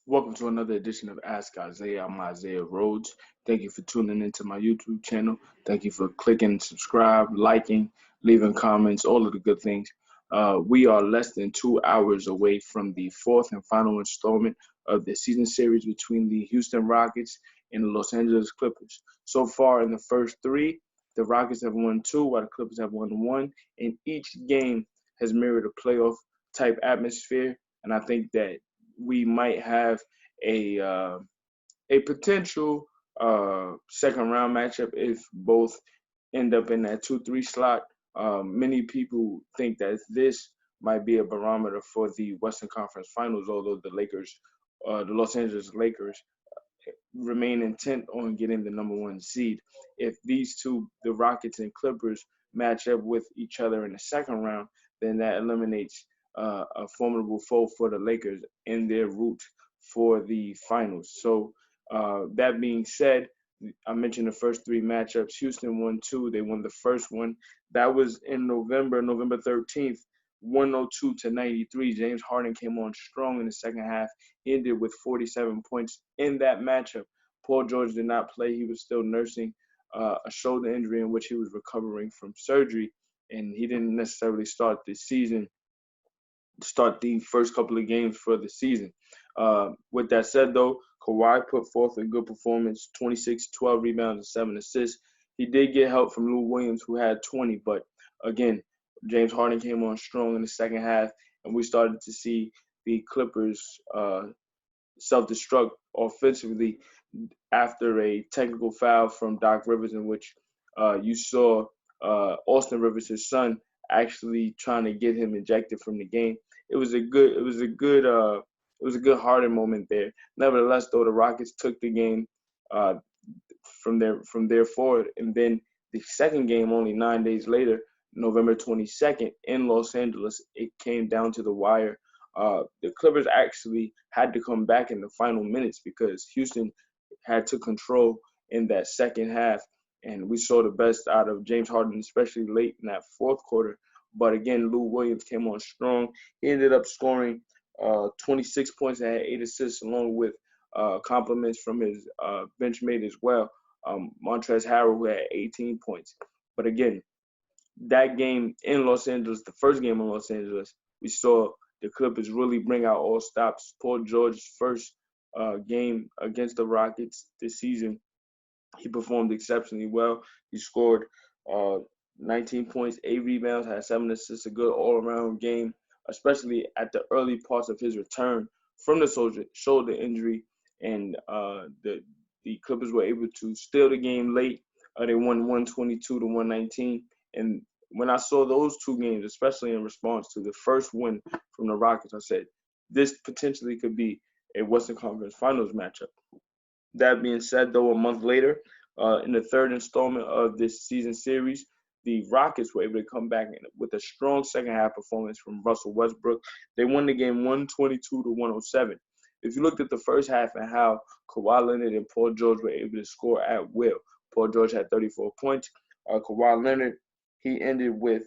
Welcome to another edition of Ask Isaiah. I'm Isaiah Rhodes. Thank you for tuning into my YouTube channel. Thank you for clicking subscribe, liking, leaving comments, all of the good things. We are less than 2 hours away from the fourth and final installment of the season series between the Houston Rockets and the Los Angeles Clippers. So far in the first three, the Rockets have won two, while the Clippers have won one, and each game has mirrored a playoff type atmosphere. And I think that we might have a uh, a potential second round matchup if both end up in that 2-3 slot. Many people think that this might be a barometer for the Western Conference Finals, although the Los Angeles Lakers, remain intent on getting the number one seed. If these two, the Rockets and Clippers, match up with each other in the second round, then that eliminates a formidable foe for the Lakers in their route for the finals. So, that being said, I mentioned the first three matchups. Houston won two. They won the first one. That was in November 13th, 102 to 93. James Harden came on strong in the second half. He ended with 47 points in that matchup. Paul George did not play. He was still nursing a shoulder injury in which he was recovering from surgery, and he didn't necessarily start the first couple of games for the season. With that said, though, Kawhi put forth a good performance, 26, 12 rebounds, and 7 assists. He did get help from Lou Williams, who had 20, but again, James Harden came on strong in the second half, and we started to see the Clippers self-destruct offensively after a technical foul from Doc Rivers, in which you saw Austin Rivers, his son, actually trying to get him ejected from the game. It was a good Harden moment there. Nevertheless, though, the Rockets took the game uh, from there forward, and then the second game, only 9 days later, November 22nd in Los Angeles, it came down to the wire. The Clippers actually had to come back in the final minutes because Houston had to control in that second half, and we saw the best out of James Harden, especially late in that fourth quarter. But again, Lou Williams came on strong. He ended up scoring 26 points and had 8 assists, along with compliments from his benchmate as well, Montrezl Harrell, who had 18 points. But again, that game in Los Angeles, the first game in Los Angeles, we saw the Clippers really bring out all stops. Paul George's first game against the Rockets this season, he performed exceptionally well. He scored uh, 19 points, 8 rebounds, had 7 assists, a good all-around game, especially at the early parts of his return from the shoulder injury. And the Clippers were able to steal the game late. They won 122 to 119. And when I saw those two games, especially in response to the first win from the Rockets, I said, this potentially could be a Western Conference Finals matchup. That being said, though, a month later, in the third installment of this season series, the Rockets were able to come back with a strong second half performance from Russell Westbrook. They won the game 122 to 107. If you looked at the first half and how Kawhi Leonard and Paul George were able to score at will, Paul George had 34 points. Kawhi Leonard, he ended with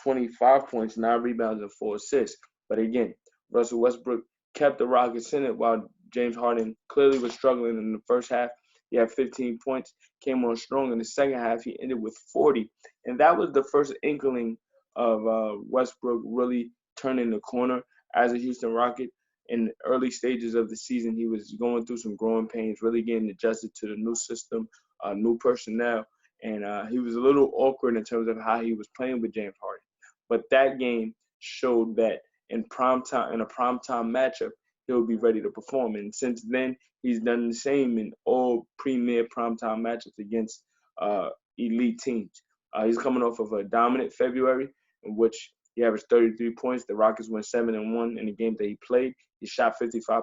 25 points, 9 rebounds, and 4 assists. But again, Russell Westbrook kept the Rockets in it while James Harden clearly was struggling in the first half. He had 15 points, came on strong in the second half. He ended with 40. And that was the first inkling of Westbrook really turning the corner as a Houston Rocket. In the early stages of the season, he was going through some growing pains, really getting adjusted to the new system, new personnel. And he was a little awkward in terms of how he was playing with James Harden. But that game showed that in a primetime matchup, he'll be ready to perform. And since then, he's done the same in all premier primetime matchups against elite teams. He's coming off of a dominant February in which he averaged 33 points. The Rockets went 7-1 in the game that he played. He shot 55%.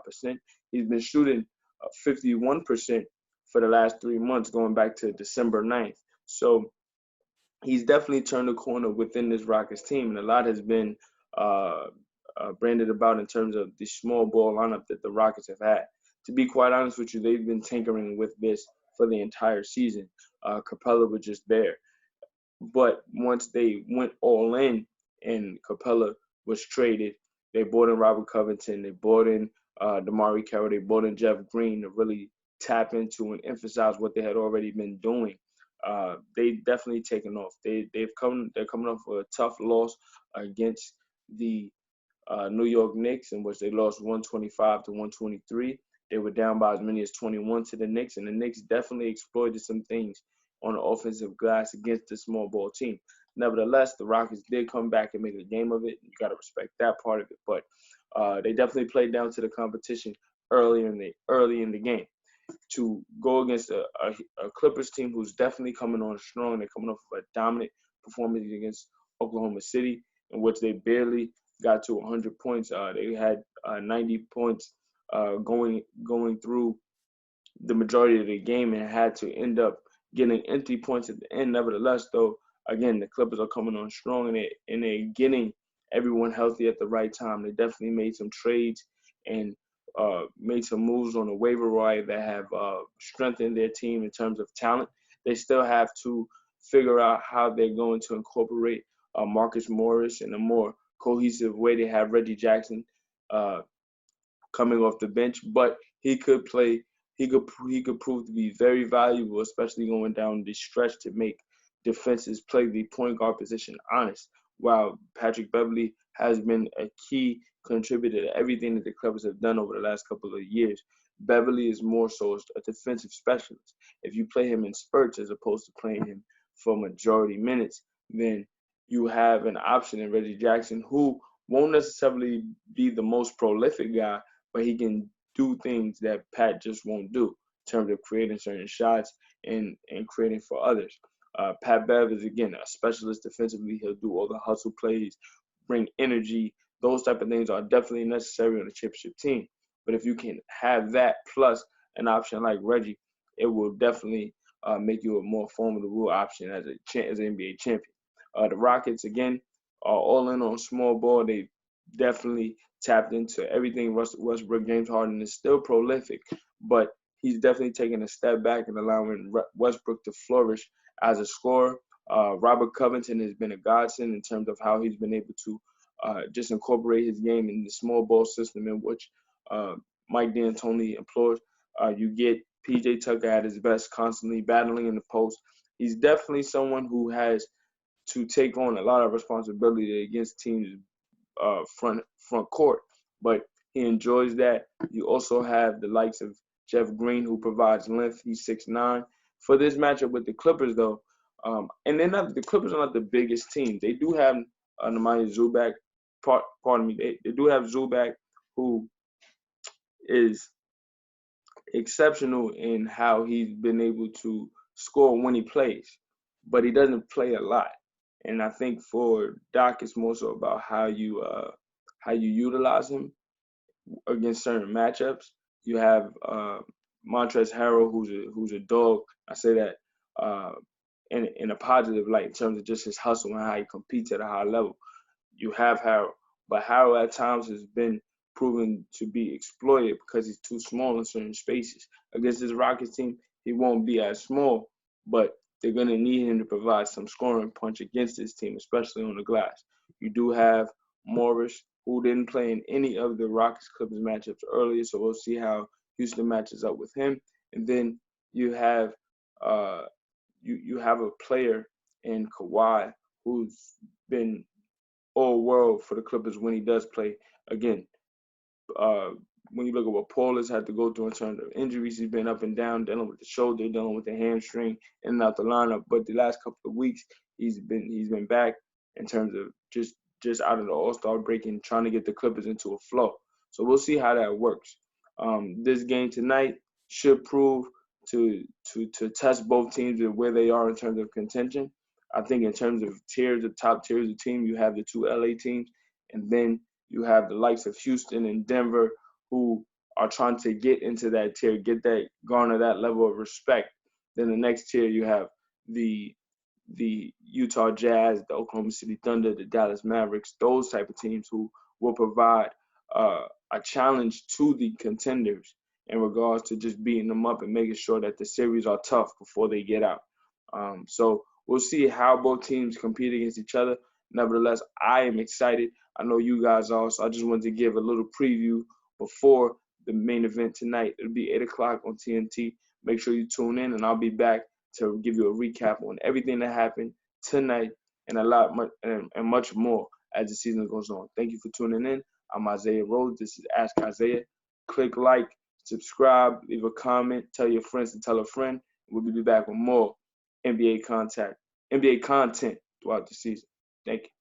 He's been shooting 51% for the last 3 months, going back to December 9th. So he's definitely turned the corner within this Rockets team, and a lot has been uh, branded about in terms of the small ball lineup that the Rockets have had. To be quite honest with you, they've been tinkering with this for the entire season. Capella was just there. But once they went all in and Capella was traded, they brought in Robert Covington, they brought in DeMarre Carroll. They brought in Jeff Green to really tap into and emphasize what they had already been doing. They definitely taken off. They're coming off a tough loss against the New York Knicks, in which they lost 125 to 123. They were down by as many as 21 to the Knicks, and the Knicks definitely exploited some things on the offensive glass against the small ball team. Nevertheless, the Rockets did come back and make a game of it. You got to respect that part of it, but they definitely played down to the competition early in the game. To go against a Clippers team who's definitely coming on strong. They're coming off of a dominant performance against Oklahoma City, in which they barely got to 100 points. They had 90 points going through the majority of the game and had to end up getting empty points at the end. Nevertheless, though, again, the Clippers are coming on strong and they're getting everyone healthy at the right time. They definitely made some trades and made some moves on the waiver wire that have strengthened their team in terms of talent. They still have to figure out how they're going to incorporate Marcus Morris in a more cohesive way. They have Reggie Jackson coming off the bench, but he could play. He could prove to be very valuable, especially going down the stretch to make defenses play the point guard position honest. While Patrick Beverley has been a key contributor to everything that the Clippers have done over the last couple of years, Beverley is more so a defensive specialist. If you play him in spurts as opposed to playing him for majority minutes, then you have an option in Reggie Jackson, who won't necessarily be the most prolific guy, but he can do things that Pat just won't do in terms of creating certain shots and creating for others. Pat Bev is, again, a specialist defensively. He'll do all the hustle plays, bring energy. Those type of things are definitely necessary on a championship team. But if you can have that plus an option like Reggie, it will definitely make you a more formidable option as an NBA champion. The Rockets, again, are all in on small ball. They definitely tapped into everything. Westbrook, James Harden is still prolific, but he's definitely taking a step back and allowing Westbrook to flourish as a scorer. Robert Covington has been a godsend in terms of how he's been able to just incorporate his game in the small ball system in which Mike D'Antoni employs. You get PJ Tucker at his best, constantly battling in the post. He's definitely someone who has to take on a lot of responsibility against teams' front court, but he enjoys that. You also have the likes of Jeff Green, who provides length. He's 6'9". For this matchup with the Clippers, though, and the Clippers are not the biggest team. They do have Nemanja Zubac. Pardon me. They do have Zubac, who is exceptional in how he's been able to score when he plays, but he doesn't play a lot. And I think for Doc, it's more so about how you utilize him against certain matchups. You have Montrezl Harrell, who's a dog. I say that in a positive light in terms of just his hustle and how he competes at a high level. You have Harrell, but Harrell at times has been proven to be exploited because he's too small in certain spaces. Against this Rockets team, he won't be as small, but they're going to need him to provide some scoring punch against this team, especially on the glass. You do have Morris, who didn't play in any of the Rockets-Clippers matchups earlier, so we'll see how Houston matches up with him. And then you have you have a player in Kawhi who's been all world for the Clippers when he does play. Again, when you look at what Paul has had to go through in terms of injuries, he's been up and down, dealing with the shoulder, dealing with the hamstring, in and out the lineup. But the last couple of weeks, he's been back in terms of just out of the All-Star break and trying to get the Clippers into a flow. So we'll see how that works. This game tonight should prove to test both teams and where they are in terms of contention. I think in terms of tiers, the top tiers of team, you have the two LA teams, and then you have the likes of Houston and Denver who are trying to get into that tier, garner that level of respect. Then the next tier, you have the Utah Jazz, the Oklahoma City Thunder, the Dallas Mavericks, those type of teams who will provide a challenge to the contenders in regards to just beating them up and making sure that the series are tough before they get out. So we'll see how both teams compete against each other. Nevertheless, I am excited. I know you guys are, so I just wanted to give a little preview before the main event tonight. It'll be 8 o'clock on TNT. Make sure you tune in, and I'll be back to give you a recap on everything that happened tonight and much more as the season goes on. Thank you for tuning in. I'm Isaiah Rhodes. This is Ask Isaiah. Click like, subscribe, leave a comment, tell your friends to tell a friend. We'll be back with more NBA content throughout the season. Thank you.